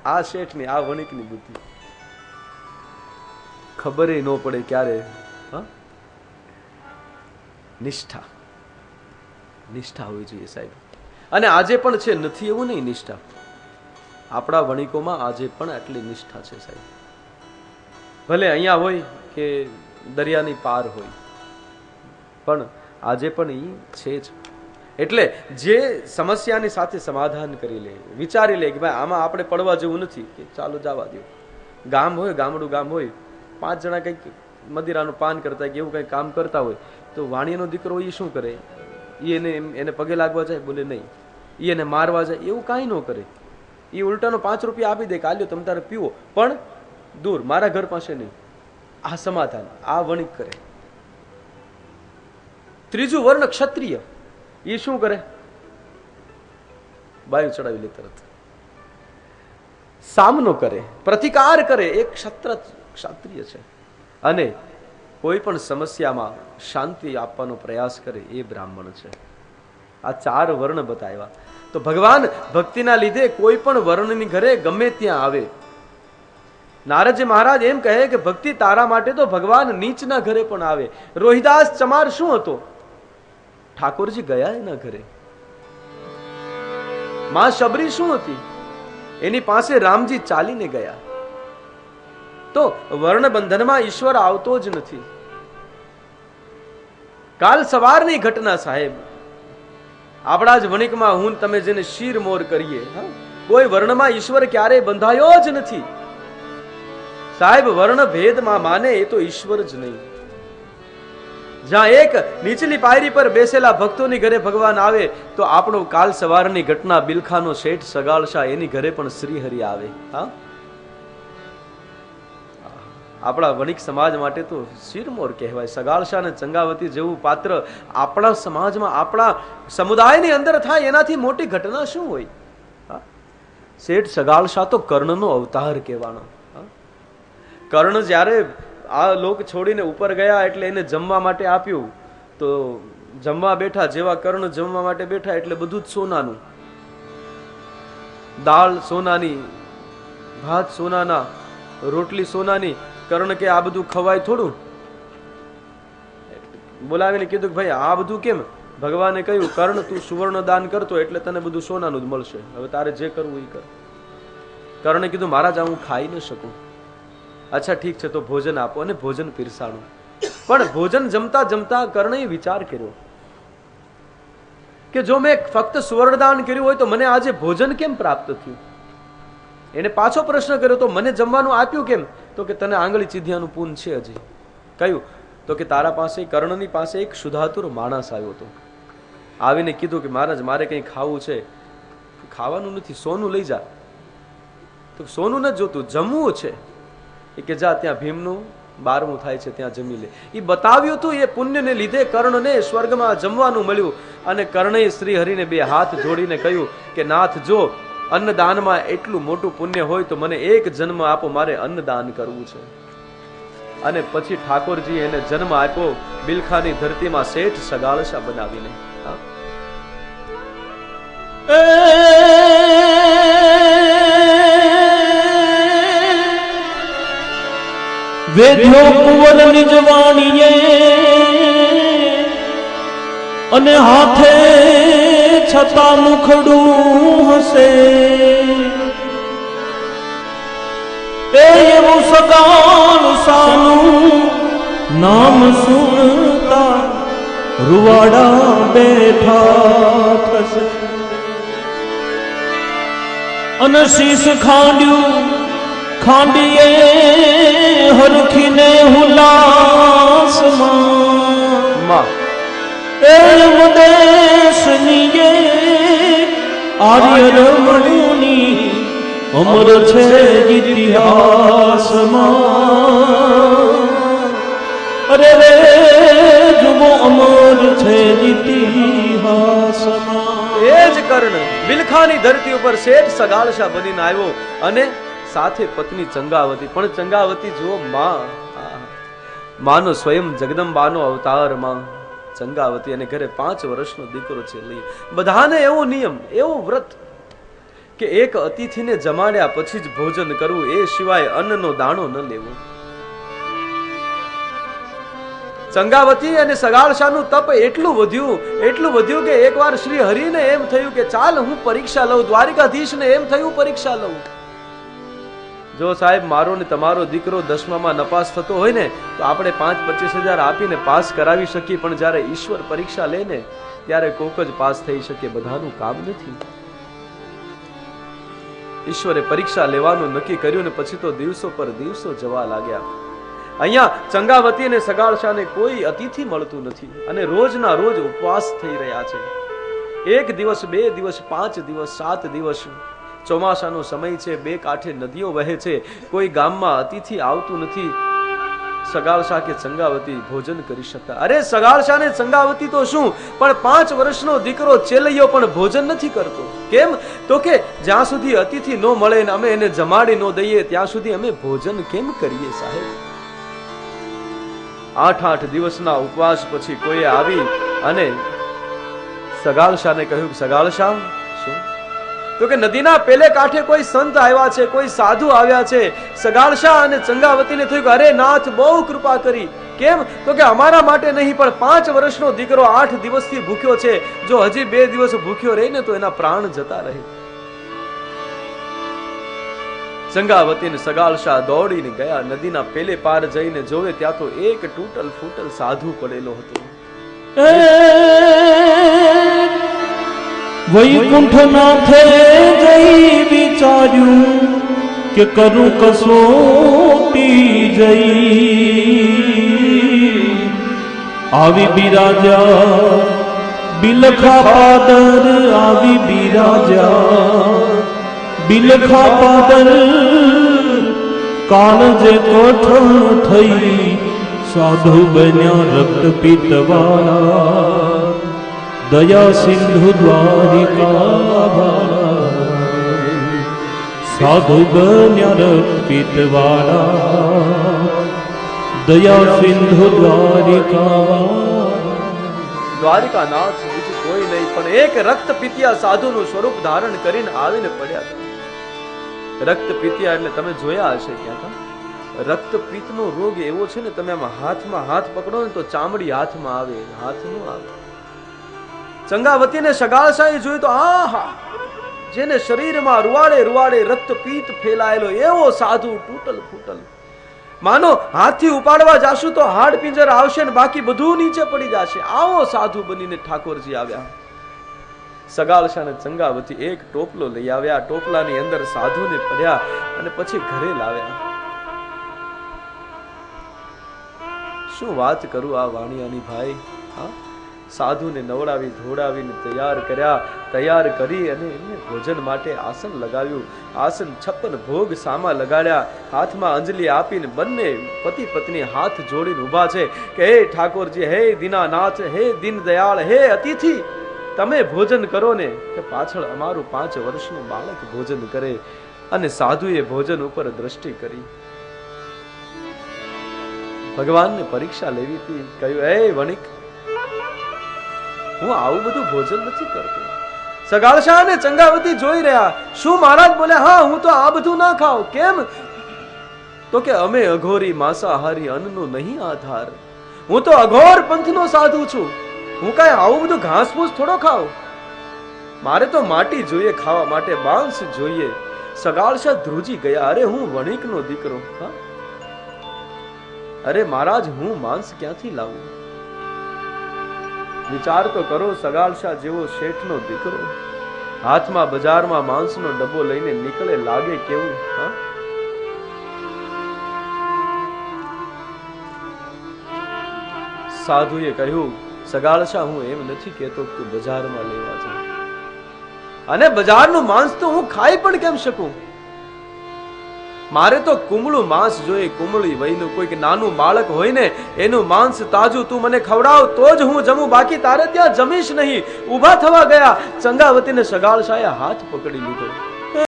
આ શેઠની, આ વણિકની બુદ્ધિ. ખબર ન પડે ક્યારે. નિષ્ઠા, નિષ્ઠા હોવી જોઈએ સાહેબ. અને આજે પણ છે, નથી એવું નહીં. નિષ્ઠા આપણા વણિકોમાં આજે પણ આટલી નિષ્ઠા છે સાહેબ. ભલે અહીંયા હોય કે દરિયાની પાર હોય, પણ આજે પણ એ છે જ. એટલે જે સમસ્યાની સાથે સમાધાન કરી લે, વિચારી લે કે ભાઈ આમાં આપણે પડવા જેવું નથી, કે ચાલો જવા દો. ગામ હોય, ગામડું ગામ હોય, 5 જણા કંઈક મદિરાનું પાન કરતા કે એવું કંઈક કામ કરતા હોય, તો વાણીનો દીકરો એ શું કરે? એને પગે લાગવા જાય? બોલે નહીં. એને મારવા જાય? એવું કાંઈ ન કરે. એ ઉલટાનો 5 રૂપિયા આપી દે, કાલ્યો તમે તારે પીવો, પણ દૂર, મારા ઘર પાસે નહીં. આ સમાધાન, આ વણિક કરે. ત્રીજું વર્ણ ક્ષત્રિય, એ શું કરે? બાયું ચડાવી લે, તરત સામનો કરે, પ્રતિકાર કરે. એક ક્ષત્રિય છે. અને કોઈ પણ સમસ્યામાં શાંતિ આપવાનો પ્રયાસ કરે, એ બ્રાહ્મણ છે. આ 4 વર્ણ બતાવ્યા. તો ભગવાન ભક્તિના લીધે કોઈ પણ વર્ણની ઘરે ગમે ત્યાં આવે. નારદજી મહારાજ એમ કહે કે ભક્તિ તારા માટે તો ભગવાન નીચના ઘરે પણ આવે. રોહિદાસ ચમાર શું હતો? ઠાકોરજી ગયા એના ઘરે. માં શબરી શું હતી? એની પાસે રામજી ચાલીને ગયા. તો વર્ણ બંધનમાં ઈશ્વર આવતો જ નથી. કાલ સવારની ઘટના સાહેબ, આપણા જ વણિકમાં હું તમે જેને શીર મોર કરીએ, કોઈ વર્ણમાં ઈશ્વર ક્યારેય બંધાયો જ નથી સાહેબ. વર્ણ ભેદમાં માને એ તો ઈશ્વર જ નહીં. જ્યાં એક નીચલી પાયરી પર બેસેલા ભક્તોની ઘરે ભગવાન આવે, તો આપણો કાલ સવારની ઘટના બિલખાનો શેઠ સગાળશા, એની ઘરે પણ શ્રીહરિ આવે. હા, આપણા વણિક સમાજ માટે તો શિરમોર કહેવાય. સગાળશા અને ચંગાવતી જેવું પાત્ર આપણા સમાજમાં, આપણા સમુદાયની અંદર થાય, એનાથી મોટી ઘટના શું હોય? શેઠ સગાળશા તો કર્ણનો અવતાર કહેવાનો. કર્ણ જ્યારે આ લોક છોડીને ઉપર ગયા, એટલે એને જમવા માટે આપ્યું. તો જમવા બેઠા, જેવા કર્ણ જમવા માટે બેઠા, એટલે બધું જ સોનાનું. દાળ સોનાની, ભાત સોનાના, રોટલી સોનાની. કર્ણ કે આ બધું ખવાય થોડું? બોલાવીને કીધું કે ભાઈ આ બધું કેમ? ભગવાને કહ્યું, કર્ણ તું સુવર્ણ દાન કરતો એટલે તને બધું સોનાનું જ મળશે, હવે તારે જે કરવું એ કર. કર્ણે કીધું મહારાજ હું ખાઈ ન શકું. અચ્છા ઠીક છે, તો ભોજન આપો. અને ભોજન પીરસાણું. પણ ભોજન જમતા જમતા કર્ણએ વિચાર કર્યો કે જો મેં ફક્ત સુવર્ણદાન કર્યું હોય તો મને આજે ભોજન કેમ પ્રાપ્ત થયું? એને પાછો પ્રશ્ન કર્યો, તો મને જમવાનું આપ્યું કેમ? તો કે તને આંગળી ચીધિયાનું પૂન છે હજી. કયું? તો કે તારા પાસે, કર્ણની પાસે એક શુદ્ધાતુર માણસ આવ્યો હતો. આવીને કીધું કે મહારાજ મારે કંઈ ખાવું છે. ખાવાનું નથી, સોનું લઈ જા. તો સોનું નથી જોતું, જમવું છે. એ કે જા, ત્યાં ભીમનું 12મું થાય છે, ત્યાં જમી લે. એ બતાવ્યું હતું, એ પુણ્યને લીધે કર્ણને સ્વર્ગમાં જમવાનું મળ્યું. અને કર્ણએ શ્રી હરિને 2 હાથ જોડીને કહ્યું કે નાથ, જો અન્નદાનમાં એટલું મોટું પુણ્ય હોય તો મને એક જન્મ આપો, મારે અન્નદાન કરવું છે. અને પછી ઠાકોરજી એને જન્મ આપ્યો બિલખાની ધરતીમાં શેઠ સગાળશા બનાવીને. વેદ્યો કુંવર નિજ વાણીએ અને હાથે છતાં મુખડું હસે, એવું સગાળશાનું નામ સુનતા રૂવાડા બેઠા થશે. અને શીશ ખાંડ્યું ખાંડીએ હરખીને હુલાસમાં, એમ દેશનીએ આર્ય રમણની અમર છે ઇતિહાસમાં. અરે રે જુઓ અમર છે ઇતિહાસમાં. એ જ કર્ણ બિલખાની ધરતી ઉપર શેઠ સગાળશા બનીને આવ્યો. અને સાથે પત્ની ચંગાવતી. પણ ચંગાવતી જુઓ, માનો સ્વયં જગદંબાનો અવતાર માં ચંગાવતી. અને ઘરે 5 વર્ષનો દીકરો છે. બધાને એવો નિયમ, એવો વ્રત કે એક અતિથિને જમાડ્યા પછી જ ભોજન કરવું, એ સિવાય અન્નનો દાણો ન લેવો. ચંગાવતી અને સગાળશાનું તપ એટલું વધ્યું કે એકવાર શ્રી હરિને એમ થયું કે ચાલ હું પરીક્ષા લઉં. દ્વારિકાધીશને એમ થયું પરીક્ષા લઉં. જો સાહેબ મારો ને તમારો દીકરો 10માં નપાસ થતો હોય ને તો આપણે 5-25,000 આપીને પાસ કરાવી શકીએ, પણ જ્યારે ઈશ્વર પરીક્ષા લે ને ત્યારે કોક જ પાસ થઈ શકે, બધાનું કામ નથી. ઈશ્વરે પરીક્ષા લેવાનું નક્કી કર્યું ને પછી તો દિવસો પર દિવસો જવા લાગ્યા. અહીંયા ચંગાવતી અને સગાળશાને કોઈ અતિથિ મળતું નથી અને રોજના રોજ ઉપવાસ થઈ રહ્યા છે. 1 દિવસ 2 દિવસ 5 દિવસ 7 દિવસ ચોમાસાનો સમય છે, 2 કાંઠે નદીઓ વહે છે, કોઈ ગામમાં અતિથિ આવતું નથી. સગાળશા કે ચંગાવતી ભોજન કરી શકતા. અરે સગાળશા ને ચંગાવતી તો શું, પણ 5 વર્ષનો દીકરો ચેલૈયો પણ ભોજન નથી કરતો. કેમ? તો કે જ્યાં સુધી અતિથિ ન મળે ને અમે એને જમાડી ન દઈએ ત્યાં સુધી અમે ભોજન કેમ કરીએ સાહેબ? 8 દિવસના ઉપવાસ પછી કોઈ આવી અને સગાળશાને કહ્યું, સગાળશા શું? તો કે નદીના પેલે કાંઠે કોઈ સંત આવ્યા છે, કોઈ સાધુ આવ્યા છે. સગાળશા અને ચંગાવતીને થયું કે અરે નાથ બહુ કૃપા કરી. કેમ? તો કે અમારા માટે નહીં પણ 5 વર્ષનો દીકરો 8 દિવસથી ભૂખ્યો છે, જો હજી 2 દિવસ ભૂખ્યો રહે ને તો એના પ્રાણ જતા રહે. ચંગાવતી અને સગાળશા દોડીને ગયા. નદીના પેલે પાર જઈને જોવે ત્યાં તો એક તૂટલ ફૂટલ સાધુ પડેલો હતો. વૈકુંઠનાથે જઈ વિચાર્યું કે કરું કસોટી જઈ. આવી બિરાજા બિલખા પાદર, આવી બિરાજા બિલખા પાદર. કાળજે કઠણ થઈ સાધુ બન્યા રક્ત પીતવાળા. દયા સિંધુ દ્વારિકા સાધુ બન્યા રક્ત પીતવાળા. દયા સિંધુ દ્વારિકા. દ્વારિકાનાથ બીજું કોઈ નહીં પણ એક રક્ત પીતિયા સાધુનું સ્વરૂપ ધારણ કરીને આવીને પડ્યા. રક્તપીતિયા એટલે તમે જોયા હશે ક્યાં? રક્તપિત્તનો રોગ એવો છે ને, તમે આમાં હાથમાં હાથ પકડો ને તો ચામડી હાથમાં આવે, હાથ નો આવે. ચંગાવતીને સગાળશાએ જોયું તો આહા, જેને શરીરમાં રૂવાડે રૂવાડે રક્તપિત્ત ફેલાયેલો એવો સાધુ તૂટલ ફૂટલ. માનો હાથથી ઉપાડવા જાશું તો હાડ પિંજર આવશે ને બાકી બધું નીચે પડી જશે. આવો સાધુ બનીને ઠાકોરજી આવ્યા. સગાળશા અને ચંગાવતી એક ટોપલો લઈ આવ્યા. ટોપલાની અંદર સાધુને ભર્યા અને પછી ઘરે લાવ્યા. શું વાત કરું આ વાણિયાની ભાઈ. હા, સાધુને નવડાવી ધોડાવીને તૈયાર કર્યા. તૈયાર કરી અને એમને ભોજન માટે આસન લગાવ્યું. આસન 56 ભોગ સામા લગાડ્યા. હાથમાં અંજલિ આપીને બંને પતિ પત્ની હાથ જોડીને ઊભા છે કે હે ઠાકોરજી, હે દીનાનાથ, હે દીન દયાળ, હે અતિથિ, તમે ભોજન કરો ને કે પાછળ અમારું 5 વર્ષનું બાળક ભોજન કરે. અને સાધુએ ભોજન ઉપર દ્રષ્ટિ કરી. ભગવાનને પરીક્ષા લેવી હતી. કહ્યું, હે વણિક, હું આવું બધું ભોજન નથી કરતો. સગાળશા અને ચંગાવતી જોઈ રહ્યા. શું મહારાજ બોલે? હા, હું તો આ બધું ના ખાઉં. કેમ? તો કે અમે અઘોરી માંસાહારી અન્નનો નહીં આધાર. હું તો અઘોર પંથનો સાધુ છું. હું કઈ આવું બધું ઘાસ ફૂસ થોડો ખાઉં. મારે તો માટી જોઈએ ખાવા માટે, માંસ જોઈએ. સગાળશા ધ્રુજી ગયા. અરે હું વણિકનો દીકરો. હા, અરે મહારાજ, હું માંસ ક્યાંથી લાવું? વિચાર તો કરો. સગાળશા જેવો શેઠનો દીકરો હાથમાં બજારમાં માંસનો ડબ્બો લઈને નીકળે, લાગે કેવું? હા, સાધુએ કહ્યું, સગાળશા, હું એમ નથી કહેતો કે બજારમાં લેવા જા, અને બજારનું માંસ તો હું ખાઈ પણ કેમ શકું? મારે તો કુમળું માંસ જોઈએ, કુમળી વયનું. કોઈક નાનું બાળક હોય ને એનું માંસ તાજું તું મને ખવડાવ તો જ હું જમું, બાકી તારે ત્યાં જમીશ નહીં. ઊભા થવા ગયા. ચંગાવતીને સગાળશાએ હાથ પકડી લીધો.